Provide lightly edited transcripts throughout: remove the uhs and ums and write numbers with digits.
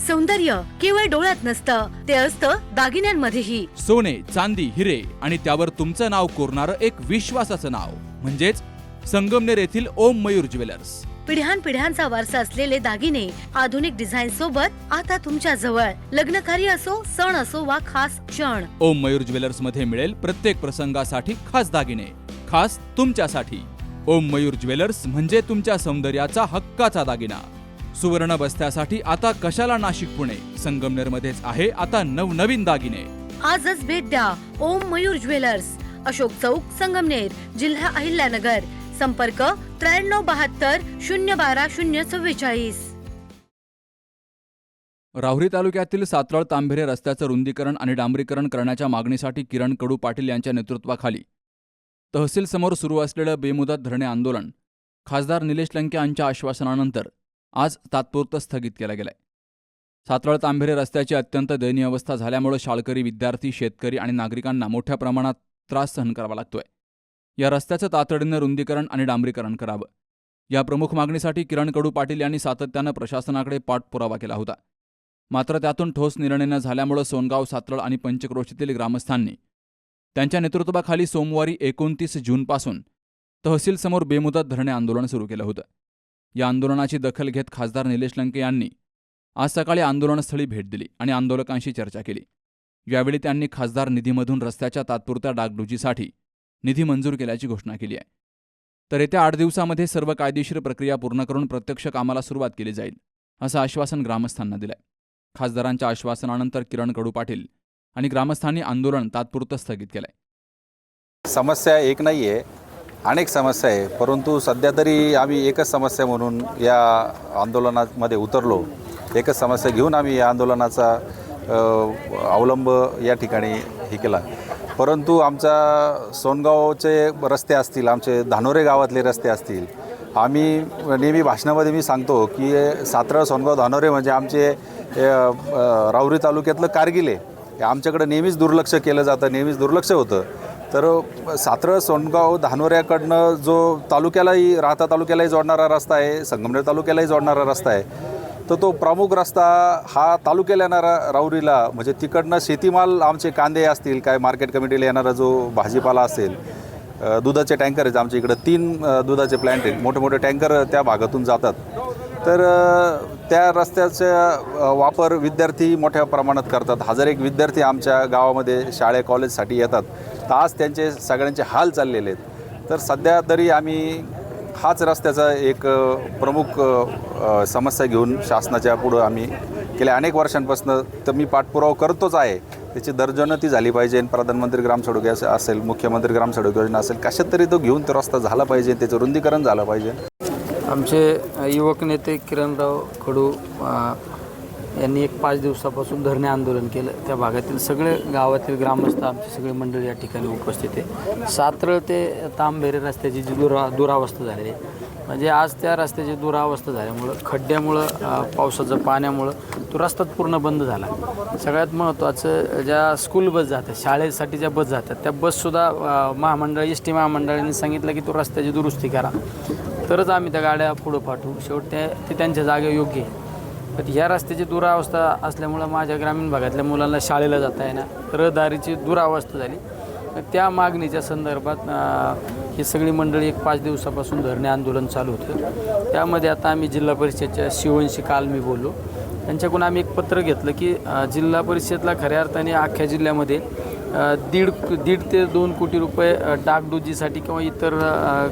सौंदर्य केवळ डोळ्यात नसतं, ते असतं दागिन्यांमध्येही. सोने, चांदी, हिरे आणि त्यावर तुमचं नाव कोरणारं एक विश्वासाचं नाव म्हणजेच संगमनेर येथील ओम मयूर ज्वेलर्स. पिढ्यानपिढ्यांचा वारसा असलेले दागिने आधुनिक डिझाईन सोबत आता तुमच्या जवळ. लग्नकार्य असो, सण असो वा खास क्षण, ओम मयूर ज्वेलर्स मध्ये मिळेल प्रत्येक प्रसंगासाठी खास दागिने, खास तुमच्यासाठी. ओम मयूर ज्वेलर्स म्हणजे तुमच्या सौंदर्याचा हक्काचा दागिना. सुवर्ण बस्त्यासाठी आता कशाला नाशिक पुणे, संगमनेर मध्येच आहे आता नवनवीन दागिने. आजच भेट द्या ओम मयूर ज्वेलर्स, अशोक चौक, संगमनेर, जिल्हा अहिल्यानगर. संपर्क 9372 012 044. राहुरी तालुक्यातील सातरळ तांभेरे रस्त्याचं रुंदीकरण आणि डांबरीकरण करण्याच्या मागणीसाठी किरण कडू पाटील यांच्या नेतृत्वाखाली तहसील समोर सुरू असलेलं बेमुदत धरणे आंदोलन खासदार निलेश लंके यांच्या आश्वासनानंतर आज तात्पुरतं स्थगित केलं गेलंय. सातरळ तांभेरे रस्त्याची अत्यंत दयनीय अवस्था झाल्यामुळे शाळकरी, विद्यार्थी, शेतकरी आणि नागरिकांना मोठ्या प्रमाणात त्रास सहन करावा लागतोय. या रस्त्याचं तातडीनं रुंदीकरण आणि डांबरीकरण करावं, या प्रमुख मागणीसाठी किरण कडू पाटील यांनी सातत्यानं प्रशासनाकडे पाठपुरावा केला होता. मात्र त्यातून ठोस निर्णय न झाल्यामुळे सोनगाव, सातरळ आणि पंचक्रोशीतील ग्रामस्थांनी त्यांच्या नेतृत्वाखाली सोमवारी 29 जूनपासून तहसीलसमोर बेमुदत धरणे आंदोलन सुरू केलं होतं. या आंदोलनाची दखल घेत खासदार निलेश लंके यांनी आज सकाळी आंदोलनस्थळी भेट दिली आणि आंदोलकांशी चर्चा केली. यावेळी त्यांनी खासदार निधीमधून रस्त्याच्या तात्पुरत्या डागडुजीसाठी निधी मंजूर केल्याची घोषणा केली आहे. तर येत्या 8 दिवसामध्ये सर्व कायदेशीर प्रक्रिया पूर्ण करून प्रत्यक्ष कामाला सुरुवात केली जाईल, असं आश्वासन ग्रामस्थांना दिलंय. खासदारांच्या आश्वासनानंतर किरण कडू पाटील आणि ग्रामस्थांनी आंदोलन तात्पुरतं स्थगित केलंय. समस्या एक नाही आहे, अनेक समस्या आहे, परंतु सध्या तरी आम्ही एकच समस्या म्हणून या आंदोलनामध्ये उतरलो. एकच समस्या घेऊन आम्ही या आंदोलनाचा अवलंब या ठिकाणी हे केला. परंतु आमच्या सोनगावचे रस्ते असतील, आमचे धानोरे गावातले रस्ते असतील, आम्ही नेहमी भाषणामध्ये मी सांगतो की सातरळ, सोनगाव, धानोरे म्हणजे आमचे राहुरी तालुक्यातलं कारगिल आहे. आमच्याकडे नेहमीच दुर्लक्ष केलं जातं, नेहमीच दुर्लक्ष होतं. तर सातरळ, सोनगाव, धानोऱ्याकडनं जो तालुक्यालाही, राहता तालुक्यालाही जोडणारा रस्ता आहे, संगमनेर तालुक्यालाही जोडणारा रस्ता आहे, तर तो प्रमुख रस्ता हा तालुक्याला येणारा राहुरीला, म्हणजे तिकडनं शेतीमाल, आमचे कांदे असतील, काय मार्केट कमिटीला येणारा जो भाजीपाला असेल, दुधाचे टँकर आहेत आमच्या इकडं 3 दुधाचे प्लॅन्ट आहेत, मोठे मोठे टँकर त्या भागातून जातात. तर त्या रस्त्याचा वापर विद्यार्थी मोठ्या प्रमाणात करतात. 1001 विद्यार्थी आमच्या गावामध्ये शाळे, कॉलेजसाठी येतात. तर आज त्यांचे सगळ्यांचे हाल चाललेले आहेत. तर सध्या तरी आम्ही हाच रस्त्याचा एक प्रमुख समस्या घेऊन शासनाच्या पुढं आम्ही गेल्या अनेक वर्षांपासून तर मी पाठपुरावा करतोच आहे. त्याची दर्जोन्नती झाली पाहिजे. प्रधानमंत्री ग्रामसडक असेल, मुख्यमंत्री ग्रामसडक योजना असेल, कशात तरी तो घेऊन तो रस्ता झाला पाहिजे, त्याचं रुंदीकरण झालं पाहिजे. आमचे युवक नेते किरणराव कडू यांनी 5 दिवसापासून धरणे आंदोलन केलं. त्या भागातील सगळे गावातील ग्रामस्थ, आमची सगळी मंडळी या ठिकाणी उपस्थित आहे. सातरळ ते तांभेरे रस्त्याची जी दुरावस्था झालेली आहे, म्हणजे आज त्या रस्त्याची दुरावस्था झाल्यामुळं, खड्ड्यामुळं, पावसाचं पाण्यामुळं तो रस्ता पूर्ण बंद झाला. सगळ्यात महत्त्वाचं, ज्या स्कूल बस जातात, शाळेसाठी ज्या बस जातात, त्या बससुद्धा महामंडळ, एस टी महामंडळाने सांगितलं की तो रस्त्याची दुरुस्ती करा, तरच आम्ही त्या गाड्या पुढं पाठवू. शेवट ते त्यांच्या जागेवर योग्य आहे. पण ह्या रस्त्याची दुरावस्था असल्यामुळं माझ्या ग्रामीण भागातल्या मुलांना शाळेला जाता येणार, रहदारीची दुरावस्था झाली. त्या मागणीच्या संदर्भात ही सगळी मंडळी 5 दिवसापासून धरणे आंदोलन चालू होतं. त्यामध्ये आता आम्ही जिल्हा परिषदच्या शिवंशी, काल मी बोललो, त्यांच्याकडून आम्ही एक पत्र घेतलं की जिल्हा परिषदला खऱ्या अर्थाने अख्ख्या जिल्ह्यामध्ये 1.5 ते 2 कोटी रुपये डागडुजीसाठी किंवा इतर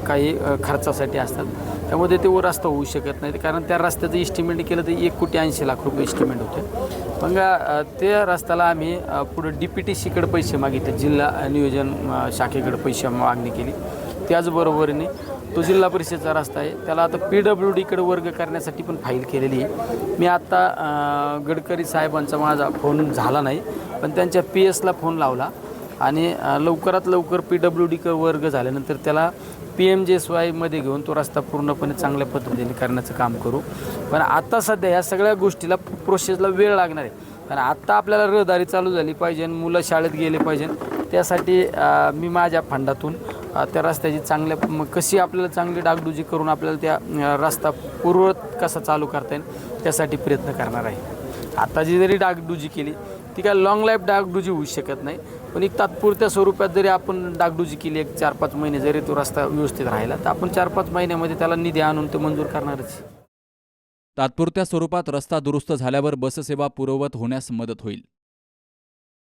काही खर्चासाठी असतात. त्यामध्ये ते रस्ता होऊ शकत नाही, कारण त्या रस्त्याचं इस्टिमेट केलं तर 1,80,00,000 रुपये इस्टिमेट होते. मग त्या रस्त्याला आम्ही पुढं DPTCकडे पैसे मागितले, जिल्हा नियोजन शाखेकडे पैसे मागणी केली. त्याचबरोबरीने तो जिल्हा परिषदेचा रस्ता आहे, त्याला आता PWDकडे वर्ग करण्यासाठी पण फाईल केलेली आहे. मी आत्ता गडकरी साहेबांचा माझा फोन झाला नाही, पण त्यांच्या PS ला फोन लावला आणि लवकरात लवकर PWD वर्ग झाल्यानंतर त्याला PMJSYमध्ये घेऊन तो रस्ता पूर्णपणे चांगल्या पद्धतीने करण्याचं काम करू. पण आता सध्या ह्या सगळ्या गोष्टीला, प्रोसेसला वेळ लागणार आहे. कारण आत्ता आपल्याला रहदारी चालू झाली पाहिजे, मुलं शाळेत गेले पाहिजे. त्यासाठी मी माझ्या फंडातून त्या रस्त्याची कशी आपल्याला चांगली डागडुजी करून आपल्याला त्या रस्ता पूर्ववत कसा चालू करता येईल त्यासाठी प्रयत्न करणार आहे. आता जी जरी डागडुजी केली ती काय लॉंग लाईफ डागडुजी होऊ शकत नाही, पण एक तात्पुरत्या स्वरूपात जरी आपण डागडुजी केली, एक 4-5 महिने जरी तो रस्ता व्यवस्थित राहिला तर आपण 4-5 महिन्यामध्ये त्याला निधी आणून ते मंजूर करणारच. तात्पुरत्या स्वरूपात रस्ता दुरुस्त झाल्यावर बससेवा पूर्ववत होण्यास मदत होईल.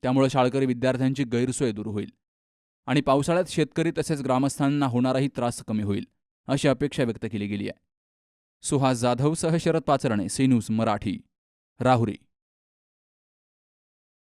त्यामुळे शाळकरी विद्यार्थ्यांची गैरसोय दूर होईल आणि पावसाळ्यात शेतकरी तसेच ग्रामस्थांना होणाराही त्रास कमी होईल, अशी अपेक्षा व्यक्त केली गेली आहे. सुहास जाधवसह Sharad Pacharne, C news Marathi, Rahuri.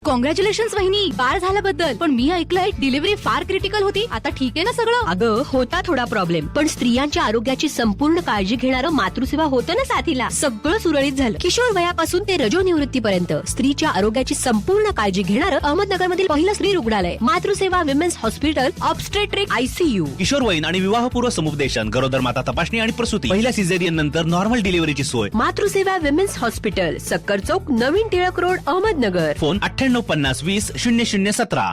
Congratulations वहिनी, बाळ झाल्याबद्दल. पण मी ऐकलंय डिलिव्हरी फार क्रिटिकल होती. आता ठीक आहे ना सगळं? अगं होता थोडा प्रॉब्लेम, पण स्त्रियांच्या आरोग्याची संपूर्ण काळजी घेणारं मातृसेवा होतं ना साथीला. सगळं सुरळीत झालं. किशोर वयापासून ते रजोनिवृत्तीपर्यंत स्त्रीच्या आरोग्याची संपूर्ण काळजी घेणारं अहमदनगरमधील पहिलं स्त्री रुग्णालय Matruseva women's hospital, obstetric ICU. किशोरवयीन आणि विवाहपूर्व समुपदेशन, गरोदर माता तपासणी आणि प्रसूती, पहिल्या सिझेरियन नंतर नॉर्मल डिलिव्हरीची सोय. मातृसेवा विमेन्स हॉस्पिटल, सक्कर चौक, नवीन टिळक रोड, अहमदनगर. फोन 9850 20 0017.